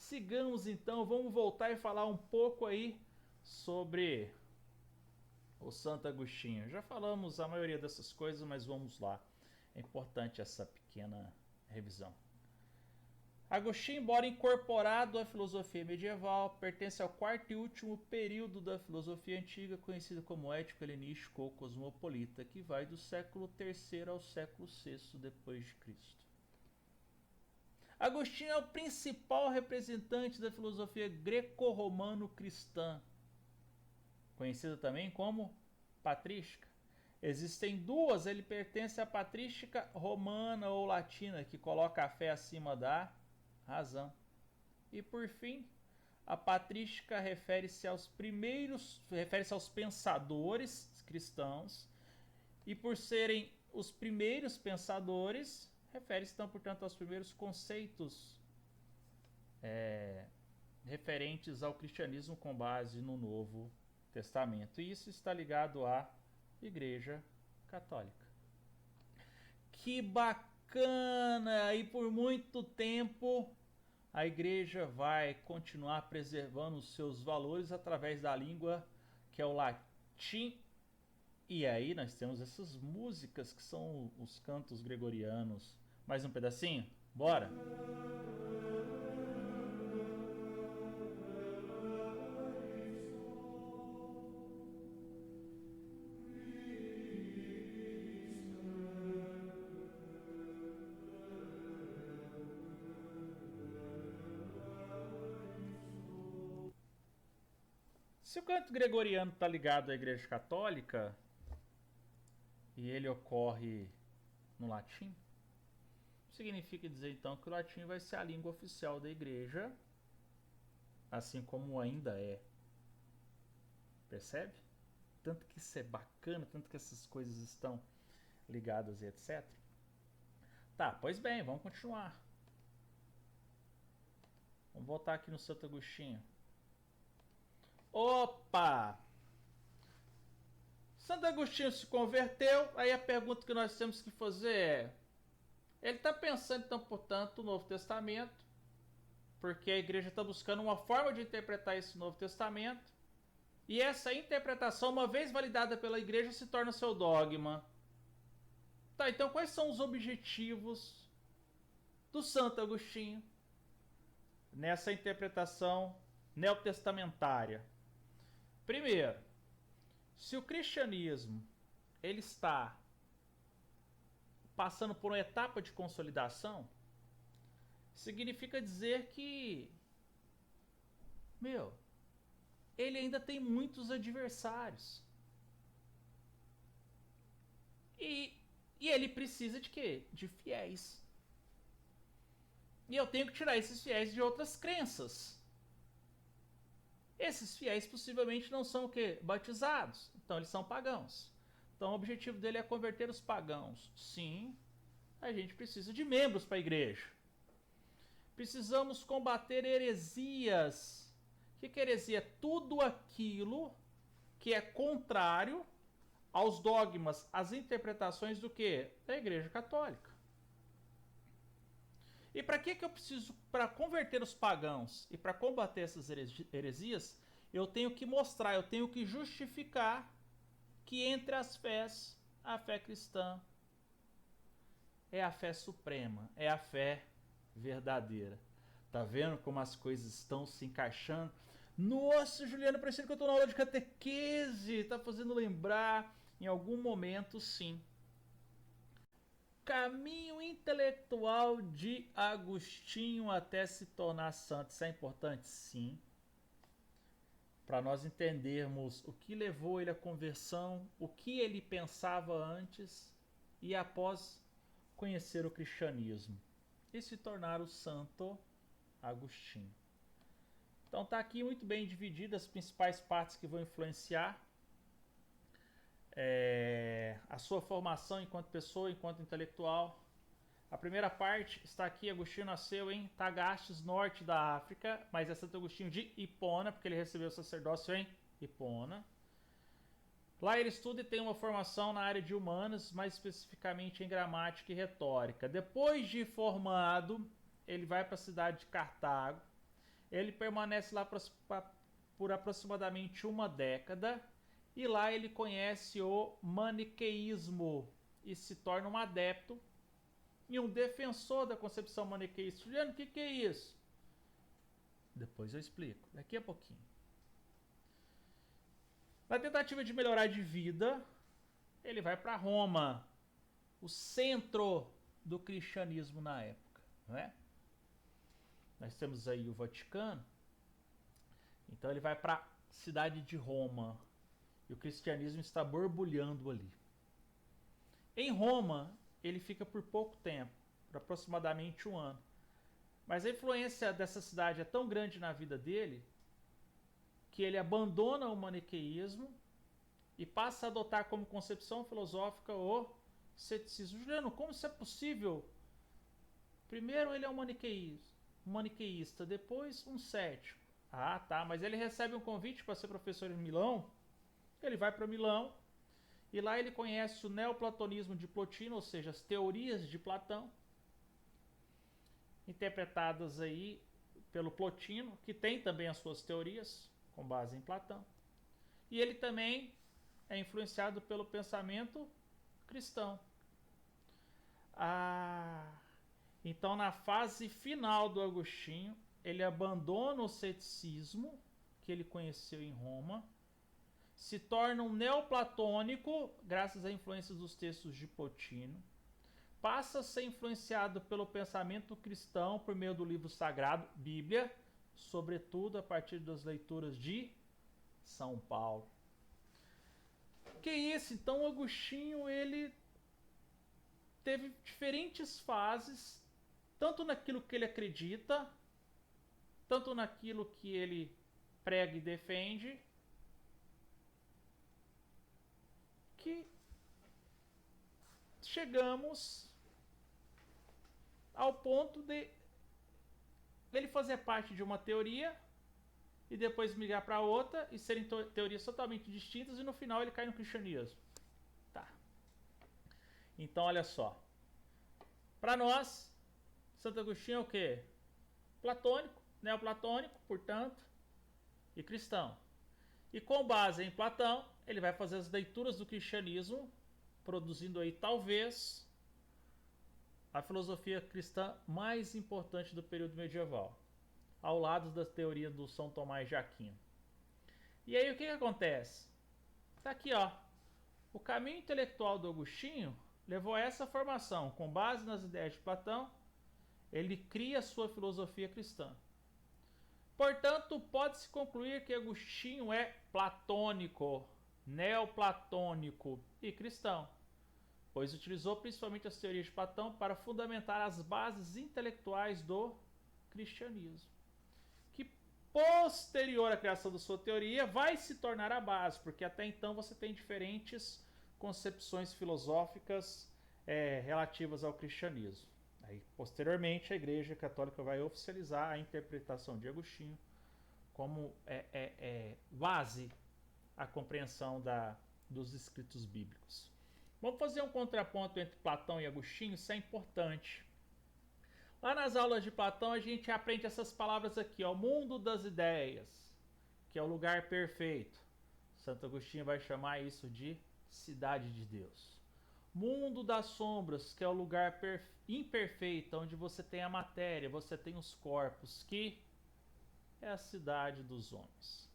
Sigamos então, vamos voltar e falar um pouco aí sobre o Santo Agostinho. Já falamos a maioria dessas coisas, mas vamos lá. É importante essa pequena revisão. Agostinho, embora incorporado à filosofia medieval, pertence ao quarto e último período da filosofia antiga, conhecido como ético helenístico ou cosmopolita, que vai do século III ao século VI depois de Cristo. Agostinho é o principal representante da filosofia greco-romano-cristã, conhecida também como patrística. Existem duas, ele pertence à patrística romana ou latina, que coloca a fé acima da razão. E por fim, a patrística refere-se aos pensadores cristãos, e por serem os primeiros pensadores, refere-se então, portanto, aos primeiros conceitos referentes ao cristianismo com base no Novo Testamento. E isso está ligado à Igreja Católica. Que bacana! E por muito tempo a Igreja vai continuar preservando os seus valores através da língua que é o latim. E aí nós temos essas músicas que são os cantos gregorianos. Mais um pedacinho? Bora! Se o canto gregoriano está ligado à Igreja Católica e ele ocorre no latim, significa dizer então que o latim vai ser a língua oficial da Igreja, assim como ainda é. Percebe? Tanto que isso é bacana, tanto que essas coisas estão ligadas e etc. Tá, pois bem, vamos continuar. Vamos voltar aqui no Santo Agostinho. Opa! Santo Agostinho se converteu, aí a pergunta que nós temos que fazer é: ele está pensando então, portanto, no Novo Testamento, porque a igreja está buscando uma forma de interpretar esse Novo Testamento, e essa interpretação, uma vez validada pela igreja, se torna seu dogma. Tá, então quais são os objetivos do Santo Agostinho nessa interpretação neotestamentária? Primeiro, se o cristianismo ele está passando por uma etapa de consolidação, significa dizer que, ele ainda tem muitos adversários. E ele precisa de quê? De fiéis. E eu tenho que tirar esses fiéis de outras crenças. Esses fiéis possivelmente não são o quê? Batizados. Então eles são pagãos. Então o objetivo dele é converter os pagãos. Sim, a gente precisa de membros para a igreja. Precisamos combater heresias. O que é heresia? Tudo aquilo que é contrário aos dogmas, às interpretações do que? Da Igreja Católica. E para que eu preciso? Para converter os pagãos e para combater essas heresias, eu tenho que mostrar, eu tenho que justificar que entre as fés, a fé cristã é a fé suprema, é a fé verdadeira. Tá vendo como as coisas estão se encaixando? Nossa, Juliana, parecendo que eu tô na aula de catequese. Tá fazendo lembrar, em algum momento, sim. Caminho intelectual de Agostinho até se tornar santo. Isso é importante? Sim. Para nós entendermos o que levou ele à conversão, o que ele pensava antes e após conhecer o cristianismo e se tornar o Santo Agostinho. Então está aqui muito bem divididas as principais partes que vão influenciar a sua formação enquanto pessoa, enquanto intelectual. A primeira parte está aqui. Agostinho nasceu em Tagastes, norte da África, mas é Santo Agostinho de Hipona, porque ele recebeu o sacerdócio em Hipona. Lá ele estuda e tem uma formação na área de humanas, mais especificamente em gramática e retórica. Depois de formado, ele vai para a cidade de Cartago. Ele permanece lá por aproximadamente uma década e lá ele conhece o maniqueísmo e se torna um adepto e um defensor da concepção maniqueísta. Juliano, o que é isso? Depois eu explico, daqui a pouquinho. Na tentativa de melhorar de vida, ele vai para Roma, o centro do cristianismo na época, não é? Nós temos aí o Vaticano, então ele vai para a cidade de Roma e o cristianismo está borbulhando ali. Em Roma, ele fica por pouco tempo, por aproximadamente um ano. Mas a influência dessa cidade é tão grande na vida dele que ele abandona o maniqueísmo e passa a adotar como concepção filosófica o ceticismo. Juliano, como isso é possível? Primeiro ele é um maniqueísta, depois um cético. Ah, tá, mas ele recebe um convite para ser professor em Milão. Ele vai para Milão e lá ele conhece o neoplatonismo de Plotino, ou seja, as teorias de Platão, interpretadas aí pelo Plotino, que tem também as suas teorias com base em Platão. E ele também é influenciado pelo pensamento cristão. Então, na fase final do Agostinho, ele abandona o ceticismo que ele conheceu em Roma, se torna um neoplatônico, graças à influência dos textos de Plotino, passa a ser influenciado pelo pensamento cristão por meio do livro sagrado, Bíblia, sobretudo a partir das leituras de São Paulo. Que isso? Então, o Agostinho, ele teve diferentes fases, tanto naquilo que ele acredita, tanto naquilo que ele prega e defende, que chegamos ao ponto de ele fazer parte de uma teoria e depois migrar para outra e serem teorias totalmente distintas e no final ele cai no cristianismo. Tá. Então, olha só. Para nós, Santo Agostinho é o quê? Platônico, neoplatônico, portanto, e cristão. E com base em Platão, ele vai fazer as leituras do cristianismo, produzindo aí talvez a filosofia cristã mais importante do período medieval, ao lado das teorias do São Tomás de Aquino. E aí o que acontece? Tá aqui, ó. O caminho intelectual do Agostinho levou a essa formação. Com base nas ideias de Platão, ele cria sua filosofia cristã. Portanto, pode-se concluir que Agostinho é platônico, neoplatônico e cristão, pois utilizou principalmente as teorias de Platão para fundamentar as bases intelectuais do cristianismo, que posterior à criação da sua teoria vai se tornar a base, porque até então você tem diferentes concepções filosóficas relativas ao cristianismo. Aí, posteriormente, a Igreja Católica vai oficializar a interpretação de Agostinho como base à compreensão dos escritos bíblicos. Vamos fazer um contraponto entre Platão e Agostinho, isso é importante. Lá nas aulas de Platão a gente aprende essas palavras aqui, ó, o mundo das ideias, que é o lugar perfeito. Santo Agostinho vai chamar isso de cidade de Deus. Mundo das sombras, que é o lugar imperfeito, onde você tem a matéria, você tem os corpos, que é a cidade dos homens.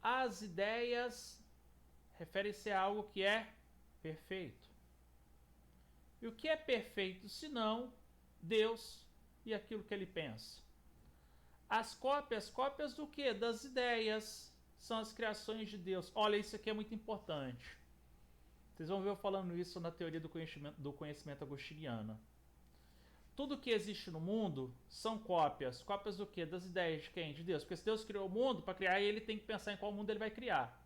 As ideias referem-se a algo que é perfeito. E o que é perfeito, senão Deus e aquilo que ele pensa? As cópias do que? Das ideias, são as criações de Deus. Olha, isso aqui é muito importante. Vocês vão ver eu falando isso na teoria do conhecimento agostiniana. Tudo que existe no mundo são cópias. Cópias do que? Das ideias de quem? De Deus. Porque se Deus criou o mundo, para criar ele tem que pensar em qual mundo ele vai criar.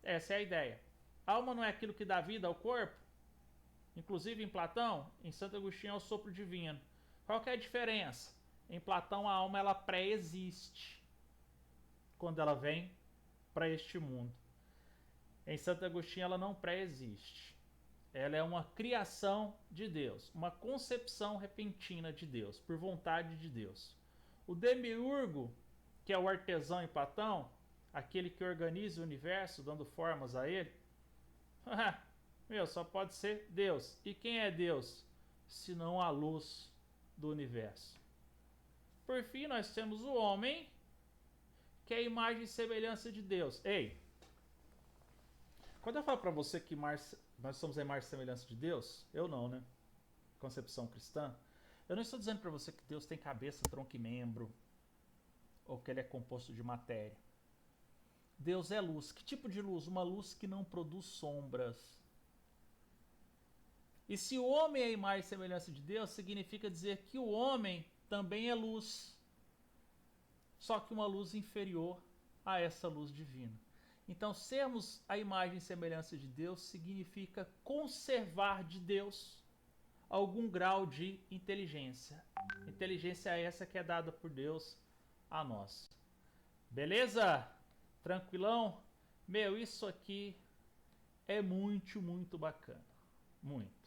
Essa é a ideia. A alma não é aquilo que dá vida ao corpo? Inclusive em Platão, em Santo Agostinho é o sopro divino. Qual que é a diferença? Em Platão a alma ela pré-existe quando ela vem para este mundo. Em Santo Agostinho ela não pré-existe. Ela é uma criação de Deus, uma concepção repentina de Deus, por vontade de Deus. O demiurgo que é o artesão em Platão, aquele que organiza o universo, dando formas a ele, meu, só pode ser Deus. E quem é Deus? Senão a luz do universo. Por fim, nós temos o homem, que é a imagem e semelhança de Deus. Ei, quando eu falo para você que nós somos a imagem e semelhança de Deus, eu não, né? Concepção cristã, eu não estou dizendo para você que Deus tem cabeça, tronco e membro, ou que ele é composto de matéria. Deus é luz. Que tipo de luz? Uma luz que não produz sombras. E se o homem é a imagem e semelhança de Deus, significa dizer que o homem também é luz. Só que uma luz inferior a essa luz divina. Então, sermos a imagem e semelhança de Deus significa conservar de Deus algum grau de inteligência. Inteligência é essa que é dada por Deus a nós. Beleza? Tranquilão? Meu, isso aqui é muito, muito bacana. Muito.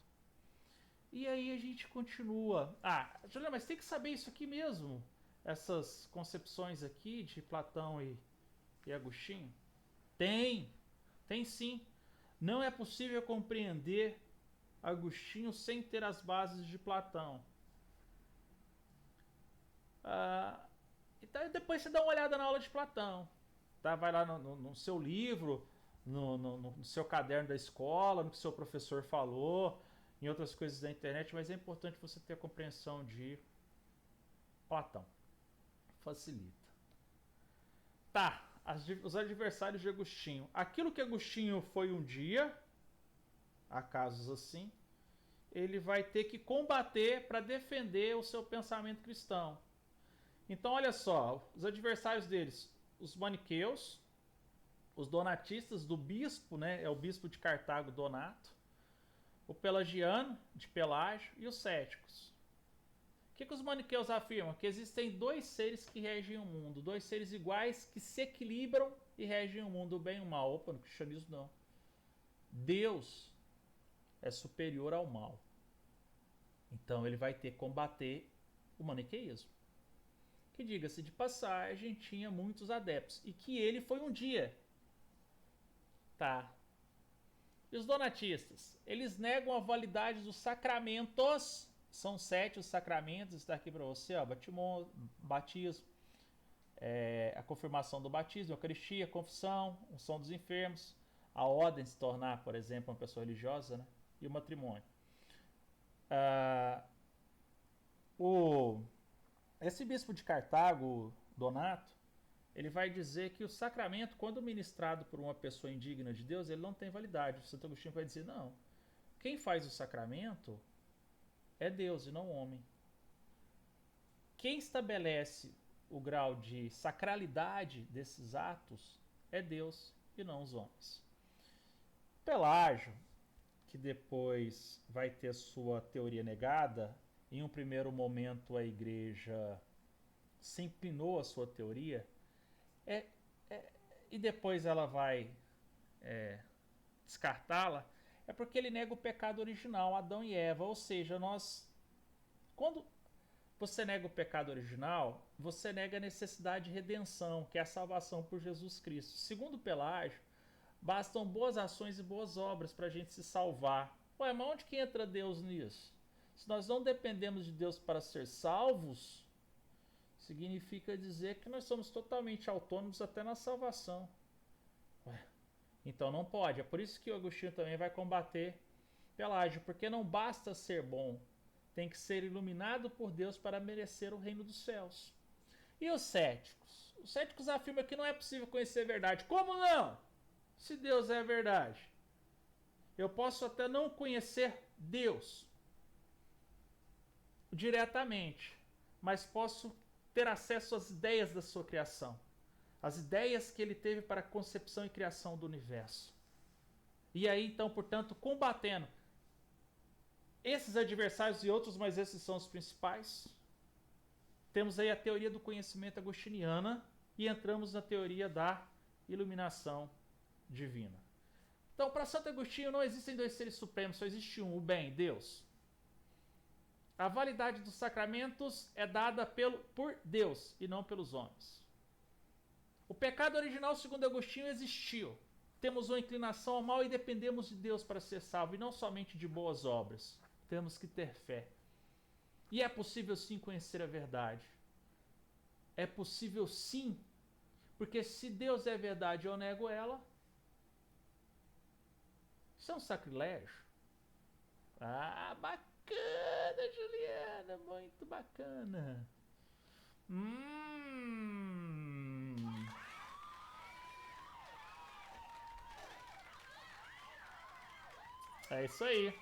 E aí a gente continua. Juliana, mas tem que saber isso aqui mesmo. Essas concepções aqui de Platão e Agostinho. Tem sim. Não é possível compreender Agostinho sem ter as bases de Platão. Então depois você dá uma olhada na aula de Platão. Tá? Vai lá no seu livro, no seu caderno da escola, no que o seu professor falou, em outras coisas da internet, mas é importante você ter a compreensão de Platão. Facilita. Tá, os adversários de Agostinho. Aquilo que Agostinho foi um dia, há casos assim, ele vai ter que combater para defender o seu pensamento cristão. Então, olha só, os adversários deles, os maniqueus, os donatistas do bispo, né, é o bispo de Cartago, Donato, o pelagiano, de Pelágio, e os céticos. O que os maniqueus afirmam? Que existem dois seres que regem o mundo, dois seres iguais que se equilibram e regem o mundo, o bem e o mal. Opa, no cristianismo não. Deus é superior ao mal. Então ele vai ter que combater o maniqueísmo. Que, diga-se de passagem, tinha muitos adeptos. E que ele foi um dia. Tá. E os donatistas? Eles negam a validade dos sacramentos. São 7 os sacramentos. Está aqui para você, ó. Batismo, a confirmação do batismo, a Eucaristia, a confissão, a unção dos enfermos, a ordem de se tornar, por exemplo, uma pessoa religiosa, né? E o matrimônio. Esse bispo de Cartago, Donato, ele vai dizer que o sacramento, quando ministrado por uma pessoa indigna de Deus, ele não tem validade. O Santo Agostinho vai dizer, não, quem faz o sacramento é Deus e não o homem. Quem estabelece o grau de sacralidade desses atos é Deus e não os homens. Pelágio, que depois vai ter sua teoria negada, em um primeiro momento a igreja se inclinou à sua teoria, e depois ela vai descartá-la, é porque ele nega o pecado original, Adão e Eva. Ou seja, quando você nega o pecado original, você nega a necessidade de redenção, que é a salvação por Jesus Cristo. Segundo Pelágio, bastam boas ações e boas obras para a gente se salvar. Ué, mas onde que entra Deus nisso? Se nós não dependemos de Deus para ser salvos, significa dizer que nós somos totalmente autônomos até na salvação. Ué, então não pode. É por isso que o Agostinho também vai combater Pelágio, porque não basta ser bom, tem que ser iluminado por Deus para merecer o reino dos céus. E os céticos? Os céticos afirmam que não é possível conhecer a verdade. Como não? Se Deus é a verdade. Eu posso até não conhecer Deus diretamente, mas posso ter acesso às ideias da sua criação, as ideias que ele teve para a concepção e criação do universo. E aí, então, portanto, combatendo esses adversários e outros, mas esses são os principais, temos aí a teoria do conhecimento agostiniana e entramos na teoria da iluminação divina. Então, para Santo Agostinho não existem dois seres supremos, só existe um, o bem, Deus. A validade dos sacramentos é dada por Deus e não pelos homens. O pecado original, segundo Agostinho, existiu. Temos uma inclinação ao mal e dependemos de Deus para ser salvo, e não somente de boas obras. Temos que ter fé. E é possível sim conhecer a verdade. É possível sim, porque se Deus é verdade e eu nego ela, isso é um sacrilégio. Ah, bacana, Juliana, muito bacana. É isso aí.